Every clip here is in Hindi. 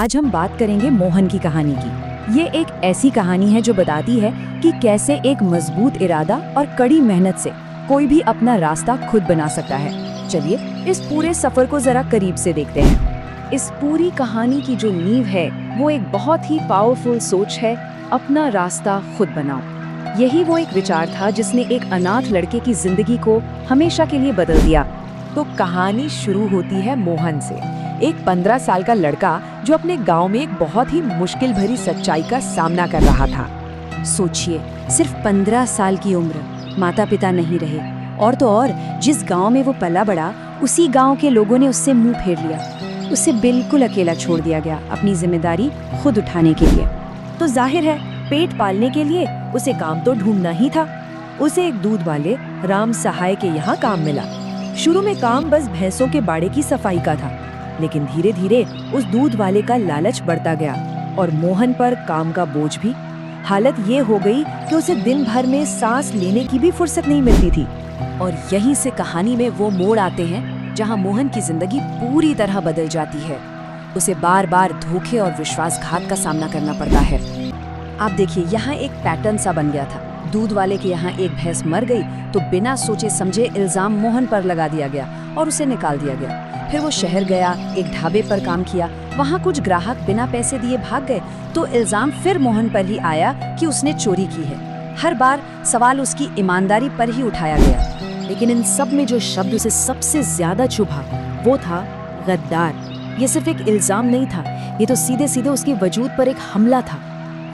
आज हम बात करेंगे मोहन की कहानी की। ये एक ऐसी कहानी है जो बताती है कि कैसे एक मजबूत इरादा और कड़ी मेहनत से कोई भी अपना रास्ता खुद बना सकता है। चलिए इस पूरे सफर को जरा करीब से देखते हैं। इस पूरी कहानी की जो नींव है वो एक बहुत ही पावरफुल सोच है, अपना रास्ता खुद बनाओ। यही वो एक विचार था जिसने एक अनाथ लड़के की जिंदगी को हमेशा के लिए बदल दिया। तो कहानी शुरू होती है मोहन से, एक 15 साल का लड़का जो अपने गांव में एक बहुत ही मुश्किल भरी सच्चाई का सामना कर रहा था। सोचिए, सिर्फ 15 साल की उम्र, माता पिता नहीं रहे, और तो और जिस गांव में वो पला बड़ा उसी गांव के लोगों ने उससे मुंह फेर लिया। उसे बिल्कुल अकेला छोड़ दिया गया अपनी जिम्मेदारी खुद उठाने के लिए। तो जाहिर है पेट पालने के लिए उसे काम तो ढूंढना ही था। उसे एक दूध वाले राम सहाय के यहाँ काम मिला। शुरू में काम बस भैंसों के बाड़े की सफाई का था, लेकिन धीरे धीरे उस दूध वाले का लालच बढ़ता गया और मोहन पर काम का बोझ भी। हालत ये हो गई कि उसे दिन भर में सांस लेने की भी फुर्सत नहीं मिलती थी। और यहीं से कहानी में वो मोड़ आते हैं जहां मोहन की जिंदगी पूरी तरह बदल जाती है। उसे बार बार धोखे और विश्वासघात का सामना करना पड़ता है। आप देखिए, यहाँ एक पैटर्न सा बन गया था। दूध वाले के यहाँ एक भैंस मर गई तो बिना सोचे समझे इल्जाम मोहन पर लगा दिया गया और उसे निकाल दिया गया। फिर वो शहर गया, एक ढाबे पर काम किया। वहाँ कुछ ग्राहक बिना पैसे दिए भाग गए तो इल्जाम फिर मोहन पर ही आया कि उसने चोरी की है। हर बार सवाल उसकी ईमानदारी पर ही उठाया गया, लेकिन इन सब में जो शब्द उसे सबसे ज्यादा चुभा वो था गद्दार। ये सिर्फ एक इल्जाम नहीं था, ये तो सीधे सीधे उसके वजूद पर एक हमला था।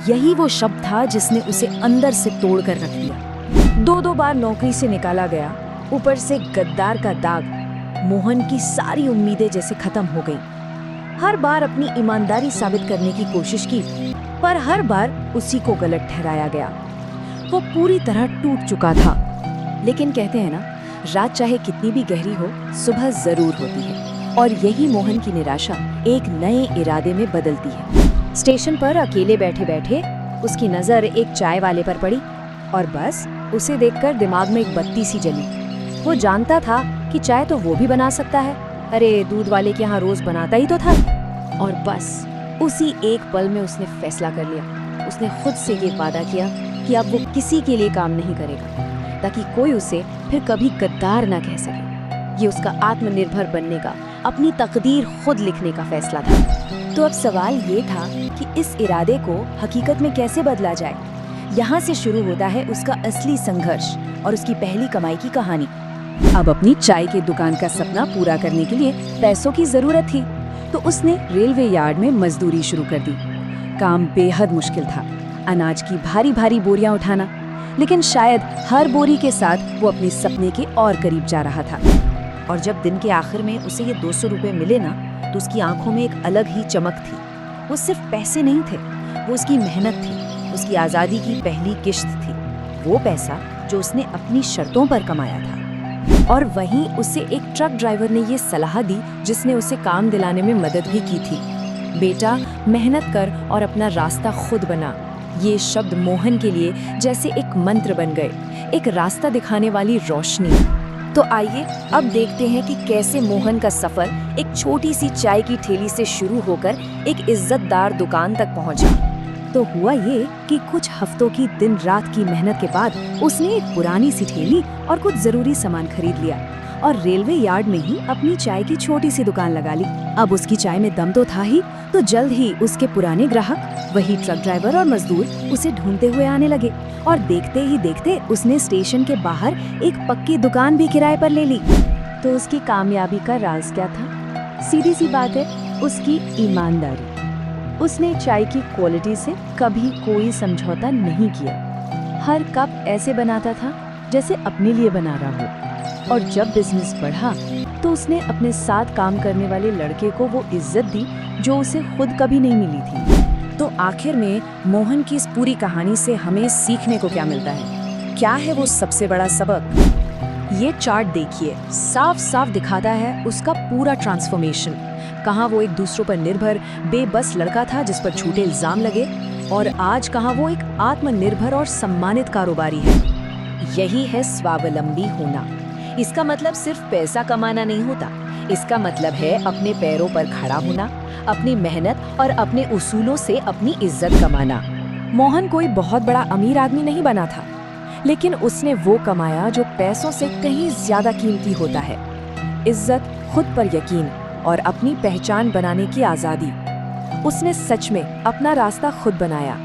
यही वो शब्द था जिसने उसे अंदर से तोड़ कर रख दिया। दो बार नौकरी से निकाला गया, ऊपर से गद्दार का दाग। मोहन की सारी उम्मीदें जैसे खत्म हो गई। हर बार अपनी ईमानदारी साबित करने की कोशिश की, पर हर बार उसी को गलत ठहराया गया। वो पूरी तरह टूट चुका था। लेकिन कहते हैं ना, रात चाहे कितनी भी गहरी हो, सुबह जरूर होती है। और यही मोहन की निराशा एक नए इरादे में बदलती है। स्टेशन पर अकेले बैठे बैठे उसकी नजर एक चाय वाले पर पड़ी और बस उसे देखकर दिमाग में एक बत्ती सी जली। वो जानता था कि चाय तो वो भी बना सकता है, अरे दूध वाले के यहाँ रोज बनाता ही तो था। और बस उसी एक पल में उसने फैसला कर लिया। उसने खुद से ये वादा किया कि अब वो किसी के लिए काम नहीं करेगा, ताकि कोई उसे फिर कभी गद्दार ना कह सके। ये उसका आत्मनिर्भर बनने का, अपनी तकदीर खुद लिखने का फैसला था। तो अब सवाल ये था कि इस इरादे को हकीकत में कैसे बदला जाए। यहाँ से शुरू होता है उसका असली संघर्ष और उसकी पहली कमाई की कहानी। अब अपनी चाय की दुकान का सपना पूरा करने के लिए पैसों की जरूरत थी, तो उसने रेलवे यार्ड में मजदूरी शुरू कर दी। काम बेहद मुश्किल था, अनाज की भारी भारी बोरियां उठाना, लेकिन शायद हर बोरी के साथ वो अपने सपने के और करीब जा रहा था। और जब दिन के आखिर में उसे ये 200 रुपए मिले ना, तो उसकी आंखों में एक अलग ही चमक थी। वो सिर्फ पैसे नहीं थे, वो उसकी मेहनत थी, उसकी आज़ादी की पहली किश्त थी। वो पैसा जो उसने अपनी शर्तों पर कमाया था। और वहीं उसे एक ट्रक ड्राइवर ने ये सलाह दी, जिसने उसे काम दिलाने में मदद भी की थी। बेटा, मेहनत कर और अपना रास्ता खुद बना। ये शब्द मोहन के लिए जैसे एक मंत्र बन गए, एक रास्ता दिखाने वाली रोशनी। तो आइए अब देखते हैं कि कैसे मोहन का सफर एक छोटी सी चाय की ठेली से शुरू होकर एक इज्जतदार दुकान तक पहुंचा। तो हुआ ये कि कुछ हफ्तों की दिन रात की मेहनत के बाद उसने एक पुरानी सी ठेली और कुछ जरूरी सामान खरीद लिया और रेलवे यार्ड में ही अपनी चाय की छोटी सी दुकान लगा ली। अब उसकी चाय में दम तो था ही, तो जल्द ही उसके पुराने ग्राहक, वही ट्रक ड्राइवर और मजदूर, उसे ढूंढते हुए आने लगे। और देखते ही देखते उसने स्टेशन के बाहर एक पक्की दुकान भी किराए पर ले ली। तो उसकी कामयाबी का राज क्या था? सीधी सी बात है, उसकी ईमानदारी। उसने चाय की क्वालिटी से कभी कोई समझौता नहीं किया। हर कप ऐसे बनाता था जैसे अपने लिए बना रहा हो। और जब बिजनेस बढ़ा तो उसने अपने साथ काम करने वाले लड़के को वो इज्जत दी जो उसे खुद कभी नहीं मिली थी। तो आखिर में मोहन की इस पूरी कहानी से हमें सीखने को क्या मिलता है? क्या है वो सबसे बड़ा सबक? ये चार्ट देखिए, साफ साफ दिखाता है उसका पूरा ट्रांसफॉर्मेशन। कहाँ वो एक दूसरों पर निर्भर बेबस लड़का था जिस पर झूठे इल्जाम लगे, और आज कहाँ वो एक आत्मनिर्भर और सम्मानित कारोबारी है। यही है स्वावलंबी होना। इसका मतलब सिर्फ पैसा कमाना नहीं होता, इसका मतलब है अपने पैरों पर खड़ा होना, अपनी मेहनत और अपने उसूलों से अपनी इज्जत कमाना। मोहन कोई बहुत बड़ा अमीर आदमी नहीं बना था, लेकिन उसने वो कमाया जो पैसों से कहीं ज्यादा कीमती होता है। इज्जत, खुद पर यकीन और अपनी पहचान बनाने की आज़ादी। उसने सच में अपना रास्ता खुद बनाया।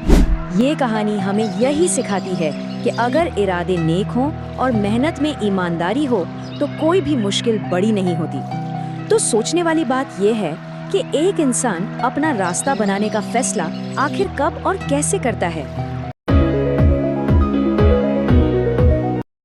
ये कहानी हमें यही सिखाती है कि अगर इरादे नेक हों और मेहनत में ईमानदारी हो तो कोई भी मुश्किल बड़ी नहीं होती। तो सोचने वाली बात यह है कि एक इंसान अपना रास्ता बनाने का फैसला आखिर कब और कैसे करता है।